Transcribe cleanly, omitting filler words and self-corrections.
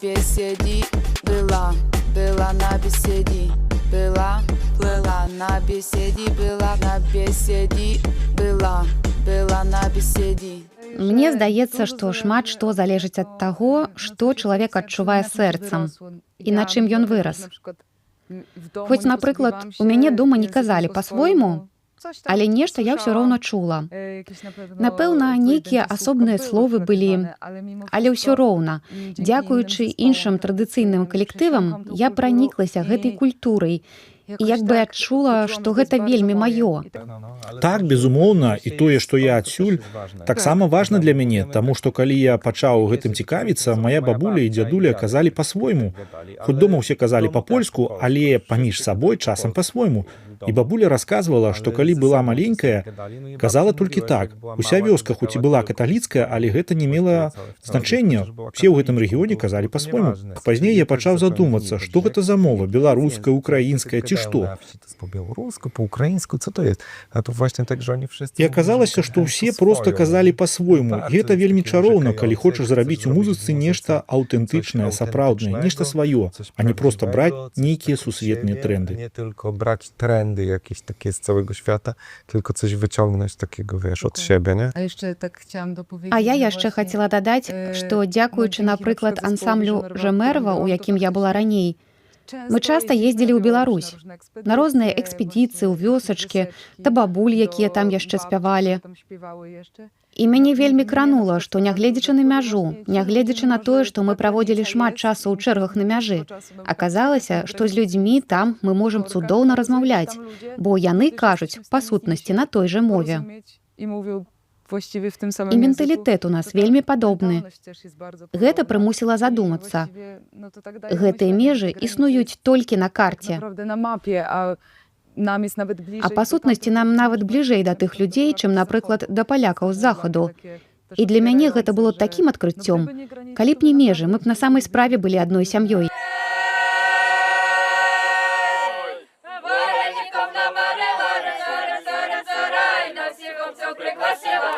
беседе, была на беседе, была на беседе, была на беседе, была на беседе. Мне здаецца, што шмат што залежыць ад таго, што чалавек адчувае сэрцам і на чым ён вырас. Хоць, напрыклад, у мяне дома не казалі па-свойму, але нешта я ўсё роўна чула. Напэўна, нейкія асобныя словы былі, але ўсё роўна. Дзякуючы іншым традыцыйным калектывам, я праніклася гэтай культурай і як бы адчула, што гэта вельмі маё. Так, безумоўна, і тое, што я адсюль, таксама важна для мяне, таму што калі я пачаў гэтым цікавіцца, мая бабуля і дзядуля казалі па-свойму. Хоць дома ўсе казалі па-польску, але паміж сабой часам па-свойму. І бабуля расказвала, што калі была маленькая, казала толькі так. Уся вёска хоць і была каталіцкая, але гэта не мела значэння. Все ў гэтым рэгіёне казалі па-свойму. Пазней я пачаў задумацца, што гэта за мова, беларуская, украінская ці што. По-беларуску, по-украінску, co to jest? A to właśnie tak, że oni wszyscy... І аказалася, што ўсе проста казалі па-свойму. І гэта вельмі чароўна, калі хочаш зрабіць у музыцы нешта аўтэнтычнае, сапраўднае, нешта сваё, а не проста браць нейкія сусветныя тренды. Nie tylko brać trendy jakieś takie z całego świata, tylko coś wyciągnąć takiego, wiesz, od siebie, nie? А я яшчэ хацела дадаць, што дзякуючы, напрыклад, ансамблю Жэмерва, у якім я была раней, мы часта ездзілі ў Беларусь на розныя экспедыцыі ў вёсачкі, да бабуль, якія там яшчэ спявалі. І мяне вельмі кранула, што нягледзячы на мяжу, нягледзячы на тое, што мы праводзілі шмат часу ў чэргах на мяжы, аказалася, што з людзьмі там мы можам цудоўна размаўляць, бо яны кажуць, па сутнасці, на той жа мове. І менталітэт у нас вельмі падобны. Гэта прымусіла задумацца. Гэтыя межы існуюць толькі на карце. А па сутнасці нам нават бліжэй да тых людзей, чым, напрыклад, да палякаў з захаду. І для мяне гэта было такім адкрыццём. Калі б не межы, мы б на самай справе былі адной сям'ёй. Пригласила,